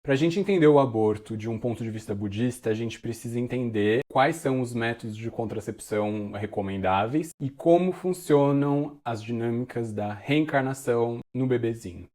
Para a gente entender o aborto de um ponto de vista budista, a gente precisa entender quais são os métodos de contracepção recomendáveis e como funcionam as dinâmicas da reencarnação no bebezinho.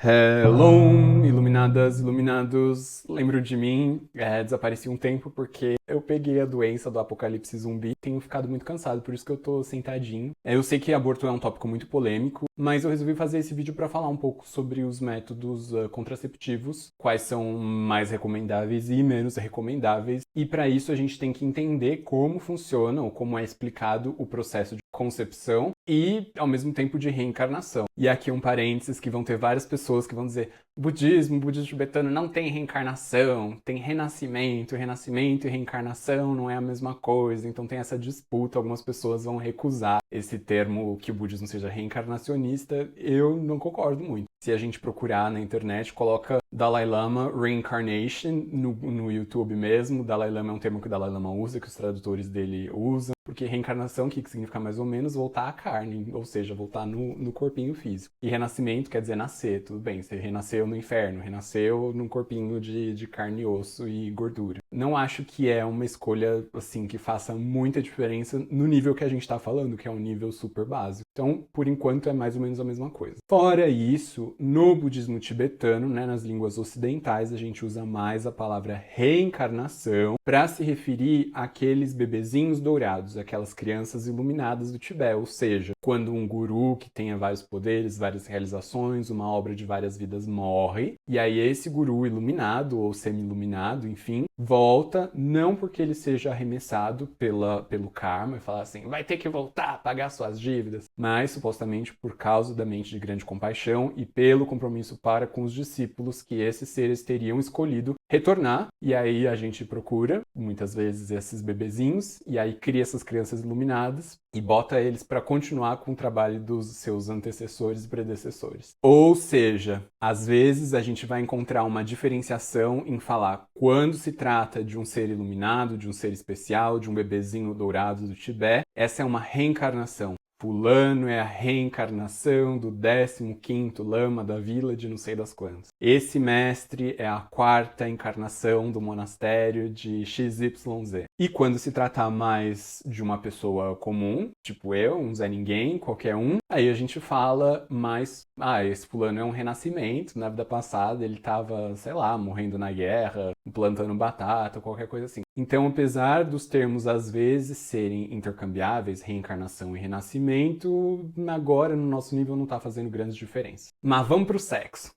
Hello, iluminadas, iluminados, lembro de mim, desapareci um tempo porque eu peguei a doença do apocalipse zumbi, tenho ficado muito cansado, por isso que eu tô sentadinho. Eu sei que aborto é um tópico muito polêmico, mas eu resolvi fazer esse vídeo para falar um pouco sobre os métodos contraceptivos, quais são mais recomendáveis e menos recomendáveis, e para isso a gente tem que entender como funciona ou como é explicado o processo de concepção e, ao mesmo tempo, de reencarnação. E aqui um parênteses que vão ter várias pessoas que vão dizer o budismo tibetano não tem reencarnação, tem renascimento e reencarnação não é a mesma coisa, então tem essa disputa, algumas pessoas vão recusar esse termo que o budismo seja reencarnacionista, eu não concordo muito. Se a gente procurar na internet, coloca Dalai Lama Reincarnation no YouTube mesmo. Dalai Lama é um termo que o Dalai Lama usa, que os tradutores dele usam. Porque reencarnação, o que significa mais ou menos? Voltar à carne, ou seja, voltar no corpinho físico. E renascimento quer dizer nascer, tudo bem. Você renasceu no inferno, renasceu num corpinho de carne, osso e gordura. Não acho que é uma escolha, assim, que faça muita diferença no nível que a gente tá falando, que é um nível super básico. Então, por enquanto, é mais ou menos a mesma coisa. Fora isso, no budismo tibetano, né, nas línguas ocidentais, a gente usa mais a palavra reencarnação para se referir àqueles bebezinhos dourados, aquelas crianças iluminadas do Tibete, ou seja, quando um guru que tenha vários poderes, várias realizações, uma obra de várias vidas morre, e aí esse guru iluminado ou semi-iluminado, enfim, volta não porque ele seja arremessado pelo karma e falar assim, vai ter que voltar a pagar suas dívidas, mas supostamente por causa da mente de grande compaixão e pelo compromisso para com os discípulos que esses seres teriam escolhido retornar, e aí a gente procura, muitas vezes, esses bebezinhos, e aí cria essas crianças iluminadas e bota eles para continuar com o trabalho dos seus antecessores e predecessores. Ou seja, às vezes a gente vai encontrar uma diferenciação em falar quando se trata de um ser iluminado, de um ser especial, de um bebezinho dourado do Tibete, essa é uma reencarnação. Fulano é a reencarnação do 15º lama da vila de não sei das quantas. Esse mestre é a 4ª encarnação do monastério de XYZ. E quando se trata mais de uma pessoa comum, tipo eu, um Zé Ninguém, qualquer um, aí a gente fala mais, esse fulano é um renascimento, na vida passada ele estava, sei lá, morrendo na guerra, plantando batata, qualquer coisa assim. Então, apesar dos termos às vezes serem intercambiáveis, reencarnação e renascimento, agora no nosso nível não está fazendo grandes diferenças. Mas vamos pro sexo.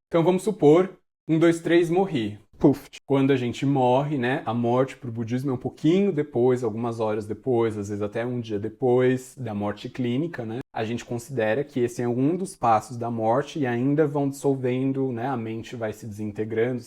Então vamos supor, 1, 2, 3, morri. Puf. Quando a gente morre, né, a morte para o budismo é um pouquinho depois, algumas horas depois, às vezes até um dia depois da morte clínica, né? A gente considera que esse é um dos passos da morte e ainda vão dissolvendo, né? A mente vai se desintegrando,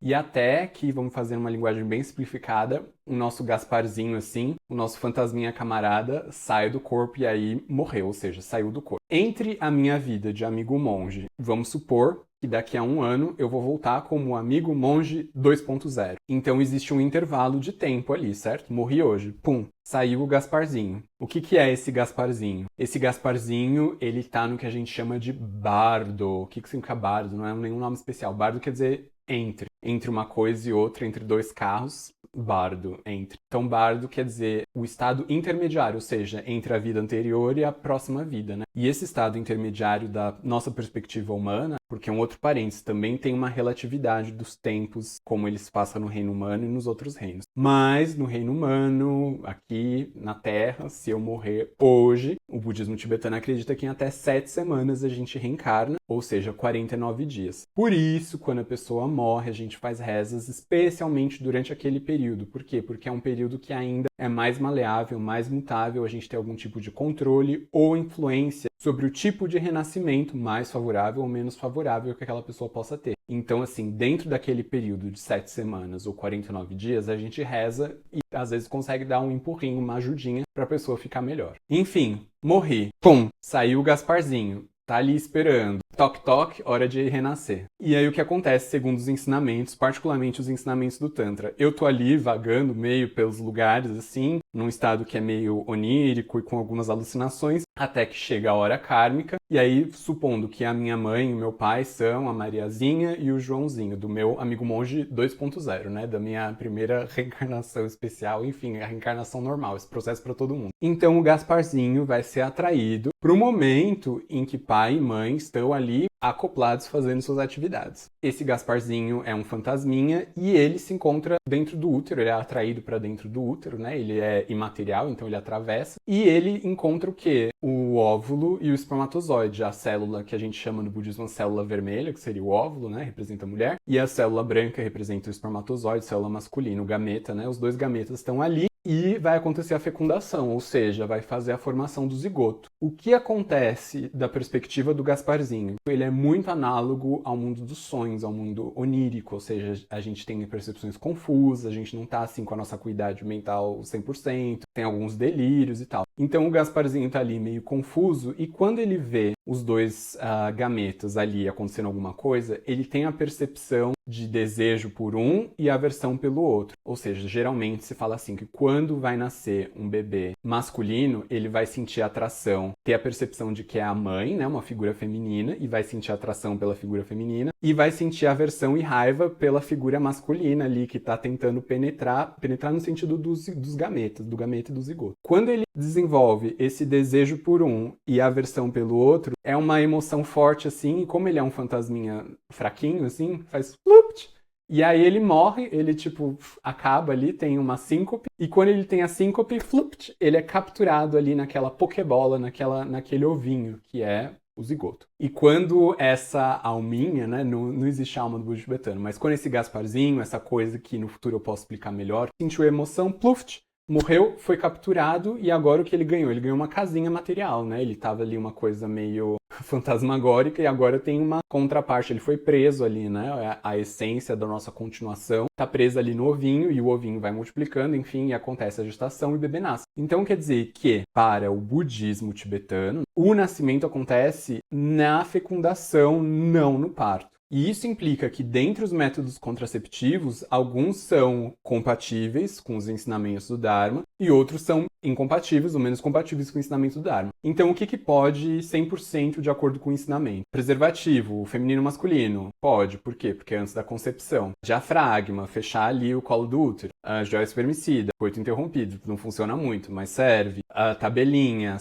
e até que, vamos fazer uma linguagem bem simplificada, o nosso Gasparzinho, assim, o nosso fantasminha camarada, sai do corpo e aí morreu, ou seja, saiu do corpo. Entre a minha vida de amigo monge, vamos supor que daqui a um ano eu vou voltar como amigo monge 2.0. Então existe um intervalo de tempo ali, certo? Morri hoje, pum, saiu o Gasparzinho. O que é esse Gasparzinho? Esse Gasparzinho, ele tá no que a gente chama de bardo. O que significa bardo? Não é nenhum nome especial. Bardo quer dizer entre uma coisa e outra, entre dois carros, bardo, entre. Então, bardo quer dizer o estado intermediário, ou seja, entre a vida anterior e a próxima vida, né? E esse estado intermediário da nossa perspectiva humana, porque um outro parênteses, também tem uma relatividade dos tempos, como eles passam no reino humano e nos outros reinos. Mas, no reino humano, aqui na Terra, se eu morrer hoje, o budismo tibetano acredita que em até 7 semanas a gente reencarna, ou seja, 49 dias. Por isso, quando a pessoa morre, a gente faz rezas, especialmente durante aquele período. Por quê? Porque é um período que ainda é mais maleável, mais mutável, a gente tem algum tipo de controle ou influência sobre o tipo de renascimento mais favorável ou menos favorável que aquela pessoa possa ter. Então, assim, dentro daquele período de 7 semanas ou 49 dias, a gente reza e às vezes consegue dar um empurrinho, uma ajudinha para a pessoa ficar melhor. Enfim, morri. Pum, saiu o Gasparzinho. Tá ali esperando. Toque, toque, hora de renascer. E aí o que acontece segundo os ensinamentos, particularmente os ensinamentos do Tantra? Eu tô ali vagando meio pelos lugares, assim, num estado que é meio onírico e com algumas alucinações. até que chega a hora kármica, e aí, supondo que a minha mãe e o meu pai são a Mariazinha e o Joãozinho, do meu amigo monge 2.0, né? Da minha primeira reencarnação especial, enfim, a reencarnação normal, esse processo para todo mundo. Então o Gasparzinho vai ser atraído para o momento em que pai e mãe estão ali acoplados fazendo suas atividades. Esse Gasparzinho é um fantasminha e ele se encontra dentro do útero, ele é atraído para dentro do útero, né? Ele é imaterial, então ele atravessa. E ele encontra o quê? O óvulo e o espermatozoide, a célula que a gente chama no budismo célula vermelha, que seria o óvulo, né? Representa a mulher. E a célula branca representa o espermatozoide, célula masculina, o gameta, né? Os dois gametas estão ali. E vai acontecer a fecundação, ou seja, vai fazer a formação do zigoto. O que acontece da perspectiva do Gasparzinho? Ele é muito análogo ao mundo dos sonhos, ao mundo onírico, ou seja, a gente tem percepções confusas, a gente não tá assim com a nossa acuidade mental 100%, tem alguns delírios e tal. Então o Gasparzinho tá ali meio confuso e quando ele vê os dois gametas ali acontecendo alguma coisa, ele tem a percepção de desejo por um e aversão pelo outro. Ou seja, geralmente se fala assim que quando vai nascer um bebê masculino, ele vai sentir atração, ter a percepção de que é a mãe, né, uma figura feminina, e vai sentir atração pela figura feminina, e vai sentir aversão e raiva pela figura masculina ali, que tá tentando penetrar no sentido dos gametas, do gameta e do zigoto. Quando ele desenvolve esse desejo por um e aversão pelo outro, é uma emoção forte assim, e como ele é um fantasminha fraquinho assim, faz flupt. E aí ele morre, ele tipo acaba ali, tem uma síncope, e quando ele tem a síncope, flupt, ele é capturado ali naquela pokebola, naquele ovinho, que é o zigoto. E quando essa alminha, né, não existe alma do budismo tibetano, mas quando esse Gasparzinho, essa coisa que no futuro eu posso explicar melhor, sentiu emoção, pluft, morreu, foi capturado e agora o que ele ganhou? Ele ganhou uma casinha material, né? Ele tava ali uma coisa meio fantasmagórica e agora tem uma contraparte. Ele foi preso ali, né? A essência da nossa continuação tá presa ali no ovinho e o ovinho vai multiplicando, enfim, e acontece a gestação e o bebê nasce. Então quer dizer que, para o budismo tibetano, o nascimento acontece na fecundação, não no parto. E isso implica que, dentre os métodos contraceptivos, alguns são compatíveis com os ensinamentos do Dharma e outros são incompatíveis ou menos compatíveis com o ensinamento do Dharma. Então, o que pode 100% de acordo com o ensinamento? Preservativo, feminino masculino? Pode. Por quê? Porque é antes da concepção. Diafragma, fechar ali o colo do útero. Joia espermicida, coito interrompido, não funciona muito, mas serve. Tabelinha,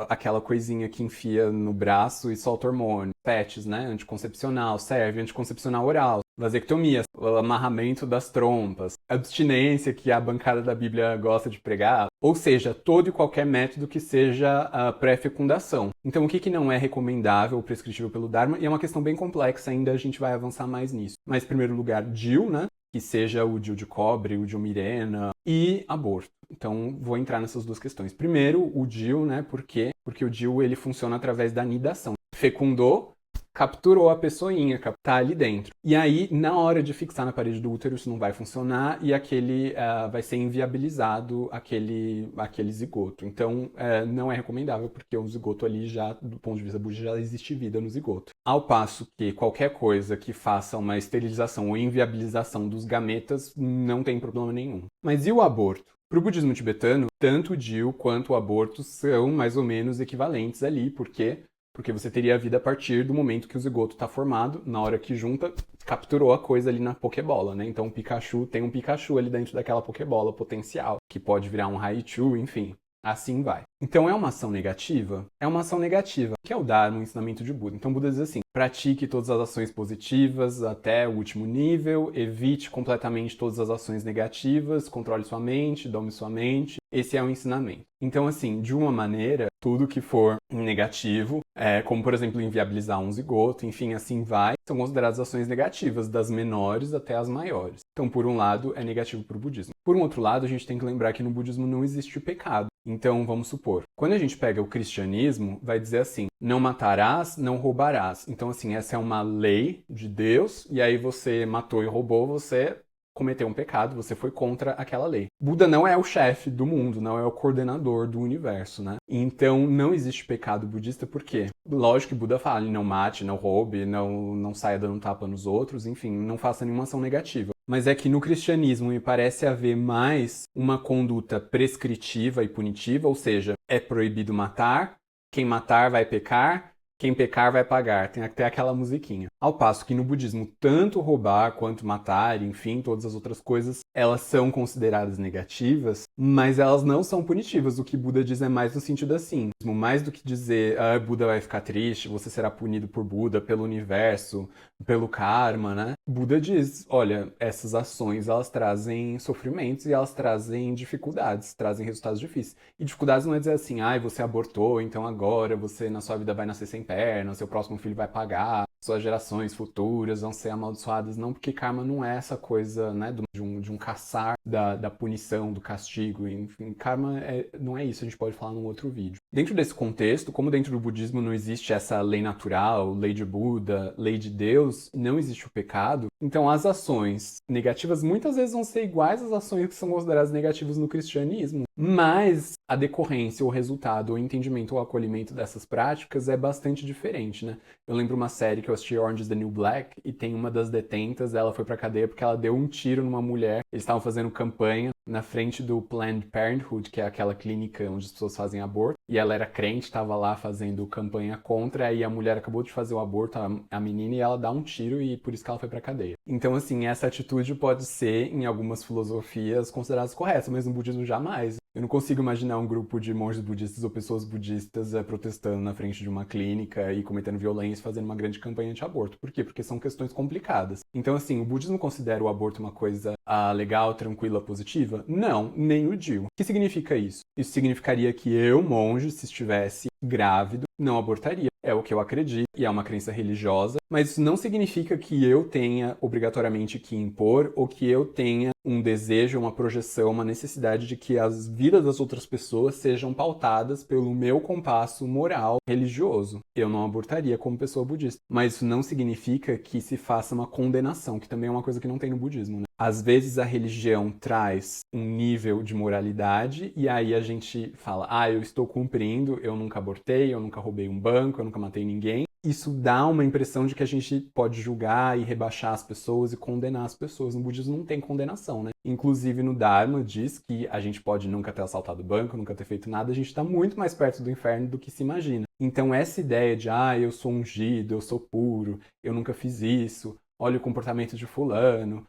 aquela coisinha que enfia no braço e solta hormônio. PETs, né? Anticoncepcional, serve. Anticoncepcional oral. Vasectomia, o amarramento das trompas, abstinência que a bancada da Bíblia gosta de pregar, ou seja, todo e qualquer método que seja a pré-fecundação. Então, o que não é recomendável ou prescritível pelo Dharma, e é uma questão bem complexa, ainda a gente vai avançar mais nisso. Mas, em primeiro lugar, DIU, né? Que seja o DIU de cobre, o DIU Mirena e aborto. Então, vou entrar nessas duas questões. Primeiro, o DIU, né? Por quê? Porque o DIU, ele funciona através da nidação. Fecundou, capturou a pessoinha, tá ali dentro. E aí, na hora de fixar na parede do útero, isso não vai funcionar e vai ser inviabilizado aquele zigoto. Então, não é recomendável porque o zigoto ali já, do ponto de vista budista, já existe vida no zigoto. Ao passo que qualquer coisa que faça uma esterilização ou inviabilização dos gametas não tem problema nenhum. Mas e o aborto? Para o budismo tibetano, tanto o DIU quanto o aborto são mais ou menos equivalentes ali, porque você teria a vida a partir do momento que o zigoto está formado, na hora que junta, capturou a coisa ali na pokebola, né? Então o Pikachu tem um Pikachu ali dentro daquela pokebola potencial, que pode virar um Raichu, enfim. Assim vai. Então é uma ação negativa? É uma ação negativa, que é o Dharma, o ensinamento de Buda. Então Buda diz assim, pratique todas as ações positivas até o último nível, evite completamente todas as ações negativas, controle sua mente, dome sua mente. Esse é o ensinamento. Então, assim, de uma maneira, tudo que for negativo, como por exemplo inviabilizar um zigoto, enfim, assim vai, são consideradas ações negativas, das menores até as maiores. Então, por um lado, é negativo para o budismo. Por um outro lado, a gente tem que lembrar que no budismo não existe o pecado. Então, vamos supor, quando a gente pega o cristianismo, vai dizer assim, não matarás, não roubarás. Então, assim, essa é uma lei de Deus, e aí você matou e roubou, você cometeu um pecado, você foi contra aquela lei. Buda não é o chefe do mundo, não é o coordenador do universo, né? Então, não existe pecado budista, por quê? Lógico que Buda fala, não mate, não roube, não saia dando tapa nos outros, enfim, não faça nenhuma ação negativa. Mas é que no cristianismo me parece haver mais uma conduta prescritiva e punitiva, ou seja, é proibido matar, quem matar vai pecar, quem pecar vai pagar. Tem até aquela musiquinha. Ao passo que no budismo, tanto roubar quanto matar, enfim, todas as outras coisas, elas são consideradas negativas, mas elas não são punitivas. O que Buda diz é mais no sentido assim. Mais do que dizer, Buda vai ficar triste, você será punido por Buda, pelo universo, pelo karma, né? Buda diz, olha, essas ações, elas trazem sofrimentos e elas trazem dificuldades, trazem resultados difíceis. E dificuldades não é dizer assim, você abortou, então agora você na sua vida vai nascer sem perna, seu próximo filho vai pagar, suas gerações futuras vão ser amaldiçoadas. Não, porque karma não é essa coisa, né, de um caçar da punição, do castigo. Enfim, karma não é isso, a gente pode falar num outro vídeo. Dentro desse contexto, como dentro do budismo não existe essa lei natural, lei de Buda, lei de Deus, não existe o pecado, então as ações negativas muitas vezes vão ser iguais às ações que são consideradas negativas no cristianismo, mas a decorrência, o resultado, o entendimento ou o acolhimento dessas práticas é bastante diferente, né? Eu lembro uma série que eu assisti, Orange is the New Black, e tem uma das detentas, ela foi pra cadeia porque ela deu um tiro numa mulher. Eles estavam fazendo campanha na frente do Planned Parenthood, que é aquela clínica onde as pessoas fazem aborto, e ela era crente, estava lá fazendo campanha contra, e a mulher acabou de fazer o aborto, a menina, e ela dá um tiro, e por isso que ela foi pra cadeia. Então, assim, essa atitude pode ser, em algumas filosofias, considerada correta, mas no budismo jamais. Eu não consigo imaginar um grupo de monges budistas ou pessoas budistas protestando na frente de uma clínica e cometendo violência, fazendo uma grande campanha anti-aborto. Por quê? Porque são questões complicadas. Então, assim, o budismo considera o aborto uma coisa legal, tranquila, positiva? Não, nem o Dio. O que significa isso? Isso significaria que eu, monge, se estivesse grávido, não abortaria. É o que eu acredito e é uma crença religiosa, mas isso não significa que eu tenha obrigatoriamente que impor ou que eu tenha um desejo, uma projeção, uma necessidade de que as vidas das outras pessoas sejam pautadas pelo meu compasso moral religioso. Eu não abortaria como pessoa budista, mas isso não significa que se faça uma condenação, que também é uma coisa que não tem no budismo, né? Às vezes a religião traz um nível de moralidade e aí a gente fala, eu estou cumprindo, eu nunca abortei, eu nunca roubei um banco, eu nunca matei ninguém. Isso dá uma impressão de que a gente pode julgar e rebaixar as pessoas e condenar as pessoas. No budismo não tem condenação, né? Inclusive no Dharma diz que a gente pode nunca ter assaltado o banco, nunca ter feito nada, a gente está muito mais perto do inferno do que se imagina. Então essa ideia de, eu sou ungido, eu sou puro, eu nunca fiz isso, olha o comportamento de fulano,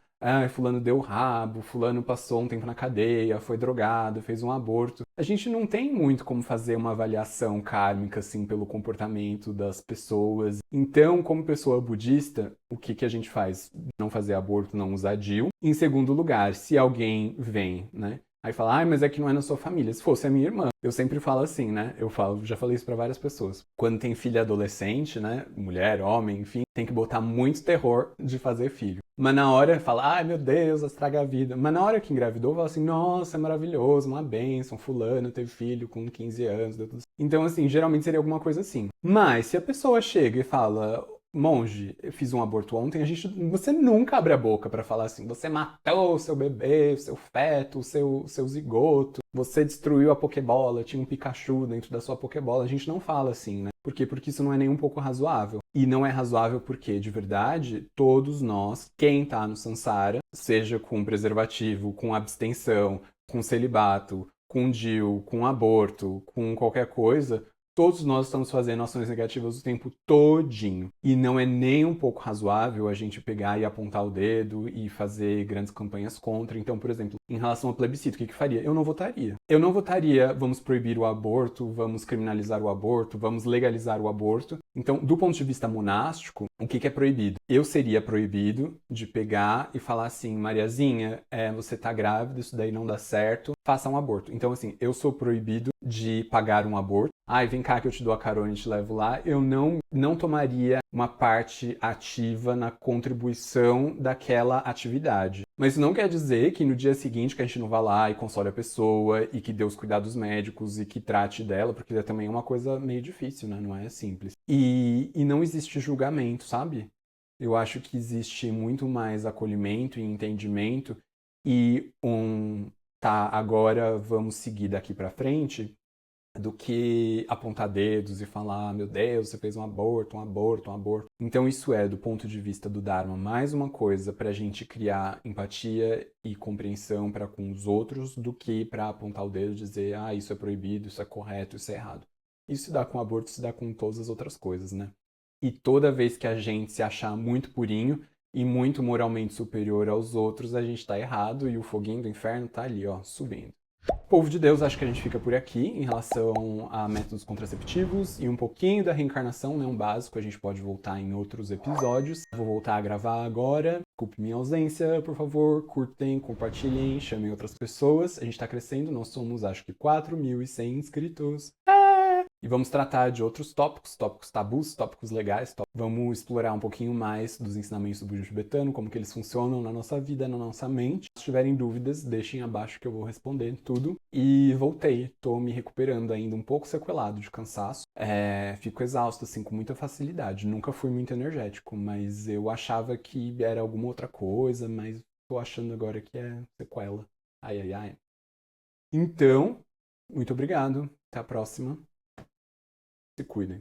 fulano deu rabo, fulano passou um tempo na cadeia, foi drogado, fez um aborto. A gente não tem muito como fazer uma avaliação kármica, assim, pelo comportamento das pessoas. Então, como pessoa budista, o que a gente faz? Não fazer aborto, não usar DIU. Em segundo lugar, se alguém vem, né? Aí fala, mas é que não é na sua família. Se fosse a minha irmã. Eu sempre falo assim, né? Já falei isso pra várias pessoas. Quando tem filho adolescente, né? Mulher, homem, enfim, tem que botar muito terror de fazer filho. Mas na hora fala, meu Deus, estraga a vida. Mas na hora que engravidou, fala assim, nossa, é maravilhoso, uma bênção, fulano teve filho com 15 anos, deu tudo. Então, assim, geralmente seria alguma coisa assim. Mas se a pessoa chega e fala, monge, eu fiz um aborto ontem, você nunca abre a boca pra falar assim, você matou o seu bebê, o seu feto, o seu zigoto, você destruiu a Pokébola, tinha um Pikachu dentro da sua Pokébola. A gente não fala assim, né? Por quê? Porque isso não é nem um pouco razoável. E não é razoável porque, de verdade, todos nós, quem tá no Sansara, seja com preservativo, com abstenção, com celibato, com DIU, com aborto, com qualquer coisa, todos nós estamos fazendo ações negativas o tempo todinho. E não é nem um pouco razoável a gente pegar e apontar o dedo e fazer grandes campanhas contra. Então, por exemplo, em relação ao plebiscito, o que faria? Eu não votaria. Eu não votaria, vamos proibir o aborto, vamos criminalizar o aborto, vamos legalizar o aborto. Então, do ponto de vista monástico, o que é proibido? Eu seria proibido de pegar e falar assim, Mariazinha, você tá grávida, isso daí não dá certo, faça um aborto. Então, assim, eu sou proibido de pagar um aborto. Vem cá que eu te dou a carona e te levo lá. Eu não tomaria uma parte ativa na contribuição daquela atividade. Mas isso não quer dizer que no dia seguinte que a gente não vá lá e console a pessoa e que dê os cuidados médicos e que trate dela, porque também é uma coisa meio difícil, né? Não é simples. E não existe julgamento, sabe? Eu acho que existe muito mais acolhimento e entendimento e agora vamos seguir daqui pra frente, do que apontar dedos e falar, meu Deus, você fez um aborto, um aborto, um aborto. Então isso é, do ponto de vista do Dharma, mais uma coisa para a gente criar empatia e compreensão para com os outros do que para apontar o dedo e dizer, isso é proibido, isso é correto, isso é errado. Isso se dá com aborto, se dá com todas as outras coisas, né? E toda vez que a gente se achar muito purinho e muito moralmente superior aos outros, a gente tá errado e o foguinho do inferno tá ali, ó, subindo. Povo de Deus, acho que a gente fica por aqui em relação a métodos contraceptivos e um pouquinho da reencarnação, né? Um básico, a gente pode voltar em outros episódios. Vou voltar a gravar agora. Desculpe minha ausência, por favor. Curtem, compartilhem, chamem outras pessoas. A gente tá crescendo, nós somos acho que 4.100 inscritos. E vamos tratar de outros tópicos, tópicos tabus, tópicos legais. Vamos explorar um pouquinho mais dos ensinamentos do budismo tibetano, como que eles funcionam na nossa vida, na nossa mente. Se tiverem dúvidas, deixem abaixo que eu vou responder tudo. E voltei, tô me recuperando ainda um pouco sequelado de cansaço. Fico exausto, assim, com muita facilidade. Nunca fui muito energético, mas eu achava que era alguma outra coisa, mas tô achando agora que é sequela. Ai, ai, ai. Então, muito obrigado. Até a próxima. Se cuidem.